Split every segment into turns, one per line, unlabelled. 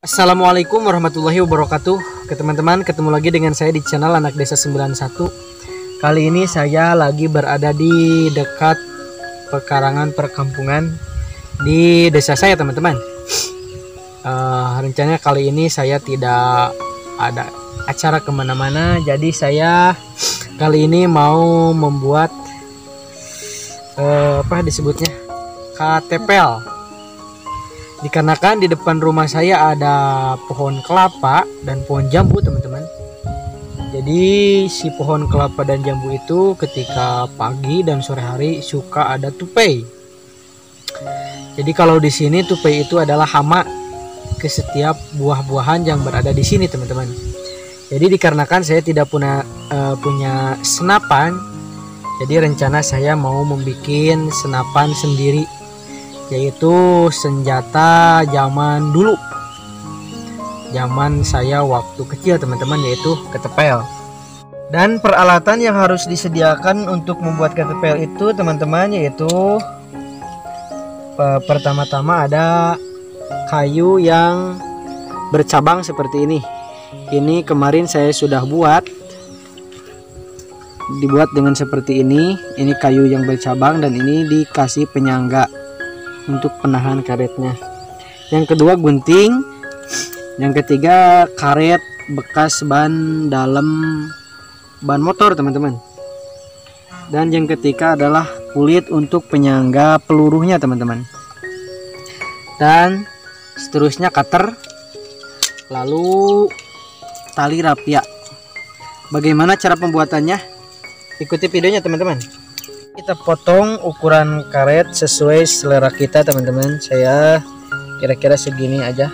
Assalamualaikum warahmatullahi wabarakatuh. Teman-teman, ketemu lagi dengan saya di channel Anak Desa 91. Kali ini saya lagi berada di dekat pekarangan perkampungan di desa saya, teman-teman. Rencananya kali ini saya tidak ada acara kemana-mana, jadi saya kali ini mau membuat apa disebutnya, KTPL. Dikarenakan di depan rumah saya ada pohon kelapa dan pohon jambu, teman-teman. Jadi si pohon kelapa dan jambu itu ketika pagi dan sore hari suka ada tupai. Jadi kalau di sini tupai itu adalah hama ke setiap buah-buahan yang berada di sini, teman-teman. Jadi dikarenakan saya tidak punya senapan, jadi rencana saya mau membuat senapan sendiri, yaitu senjata zaman dulu, zaman saya waktu kecil, teman-teman, yaitu ketepel. Dan peralatan yang harus disediakan untuk membuat ketepel itu, teman-teman, yaitu pertama-tama ada kayu yang bercabang seperti ini. Ini kemarin saya sudah dibuat dengan seperti ini. Ini kayu yang bercabang dan ini dikasih penyangga untuk penahan karetnya. Yang kedua gunting, yang ketiga karet bekas ban dalam ban motor, teman-teman. Dan yang ketiga adalah kulit untuk penyangga pelurunya, teman-teman. Dan seterusnya cutter, lalu tali rapia. Bagaimana cara pembuatannya? Ikuti videonya, teman-teman. Kita potong ukuran karet sesuai selera kita, teman-teman. Saya kira-kira segini aja.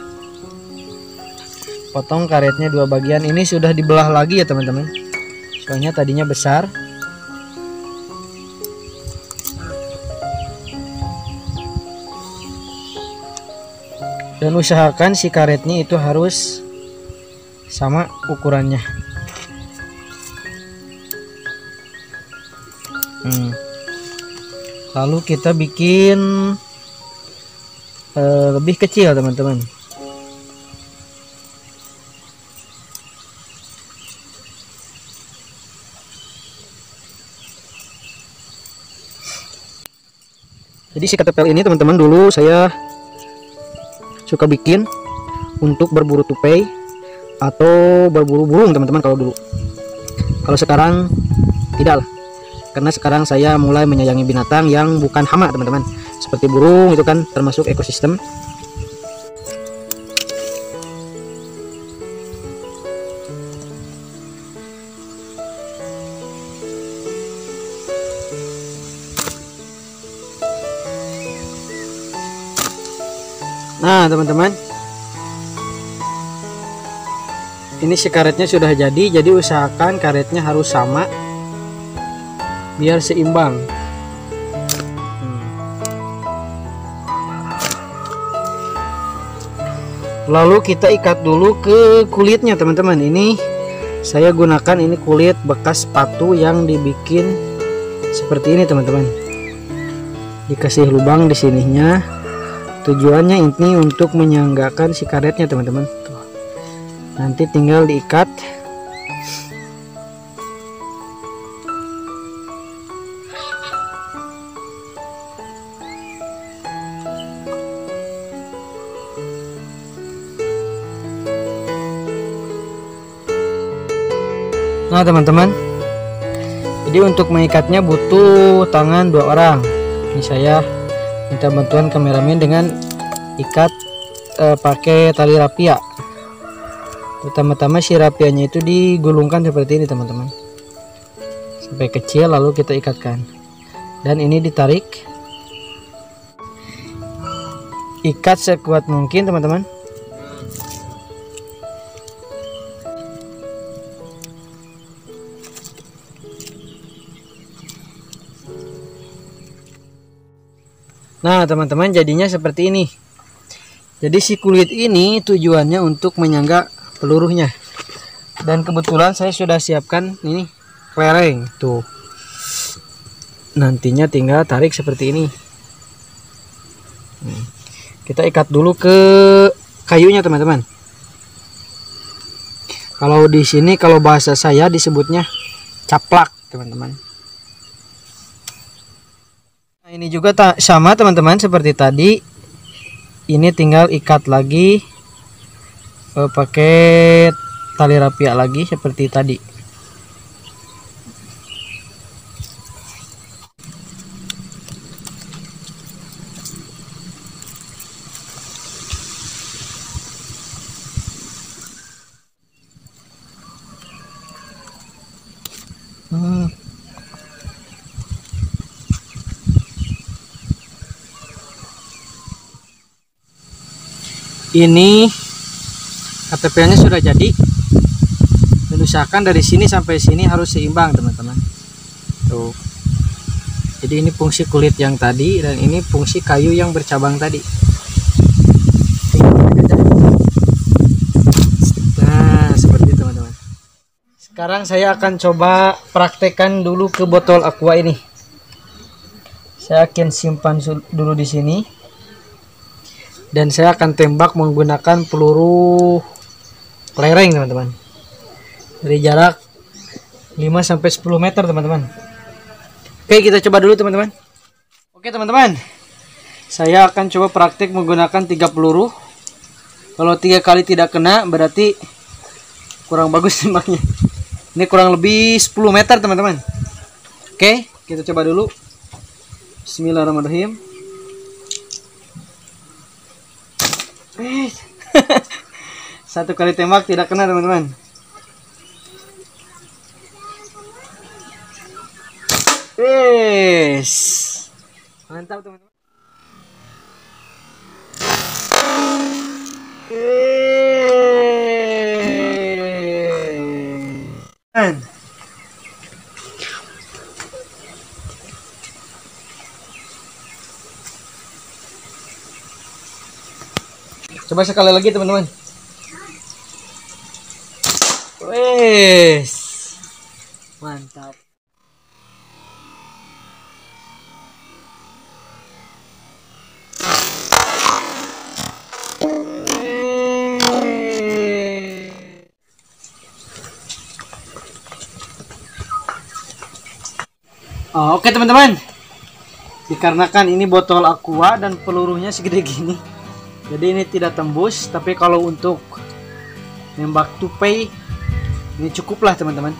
Potong karetnya dua bagian. Ini sudah dibelah lagi ya, teman-teman, soalnya tadinya besar. Dan usahakan si karetnya itu harus sama ukurannya. Lalu kita bikin lebih kecil, teman-teman. Jadi si ketepel ini, teman-teman, dulu saya suka bikin untuk berburu tupai atau berburu burung, teman-teman, kalau dulu. Kalau sekarang tidak lah, karena sekarang saya mulai menyayangi binatang yang bukan hama, teman-teman, seperti burung, itu kan termasuk ekosistem. Nah, teman-teman, ini si karetnya sudah jadi usahakan karetnya harus sama biar seimbang. Lalu kita ikat dulu ke kulitnya, teman-teman. Ini saya gunakan ini kulit bekas sepatu yang dibikin seperti ini, teman-teman. Dikasih lubang di sininya. Tujuannya ini untuk menyanggakan si karetnya, teman-teman. Nanti tinggal diikat. Nah, teman-teman, jadi untuk mengikatnya butuh tangan 2 orang. Ini saya minta bantuan kameramen dengan ikat pakai tali rapia. Pertama-tama si rapianya itu digulungkan seperti ini, teman-teman, sampai kecil, lalu kita ikatkan. Dan ini ditarik, ikat sekuat mungkin, teman-teman. Nah, teman-teman, jadinya seperti ini. Jadi si kulit ini tujuannya untuk menyangga pelurunya. Dan kebetulan saya sudah siapkan ini kelereng tuh. Nantinya tinggal tarik seperti ini. Kita ikat dulu ke kayunya, teman-teman. Kalau di sini kalau bahasa saya disebutnya caplak, teman-teman. Nah, ini juga sama teman-teman seperti tadi. Ini tinggal ikat lagi pakai tali rapia lagi seperti tadi. Ini KTP-nya sudah jadi. Dan usahakan dari sini sampai sini harus seimbang, teman-teman. Tuh. Jadi ini fungsi kulit yang tadi dan ini fungsi kayu yang bercabang tadi. Nah, seperti teman-teman. Sekarang saya akan coba praktekkan dulu ke botol aqua ini. Saya akan simpan dulu di sini. Dan saya akan tembak menggunakan peluru lereng, teman-teman. Dari jarak 5-10 meter, teman-teman. Oke, kita coba dulu, teman-teman. Oke, teman-teman. Saya akan coba praktik menggunakan 3 peluru. Kalau 3 kali tidak kena berarti kurang bagus tembaknya. Ini kurang lebih 10 meter, teman-teman. Oke, kita coba dulu. Bismillahirrahmanirrahim. Satu kali tembak tidak kena, teman-teman. Mantap, teman-teman. Coba sekali lagi, teman-teman. Wes, mantap. Oh, oke, teman-teman. Dikarenakan ini botol aqua dan pelurunya segede gini, jadi ini tidak tembus. Tapi kalau untuk nembak tupai ini cukuplah, teman-teman.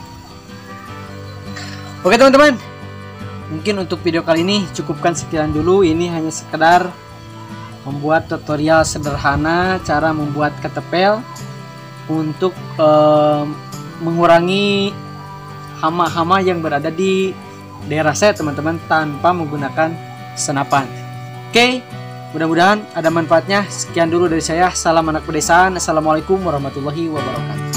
Oke, teman-teman, mungkin untuk video kali ini cukupkan sekian dulu. Ini hanya sekedar membuat tutorial sederhana cara membuat ketepel untuk mengurangi hama-hama yang berada di daerah saya, teman-teman, tanpa menggunakan senapan. Oke, mudah-mudahan ada manfaatnya. Sekian dulu dari saya. Salam anak pedesaan. Assalamualaikum warahmatullahi wabarakatuh.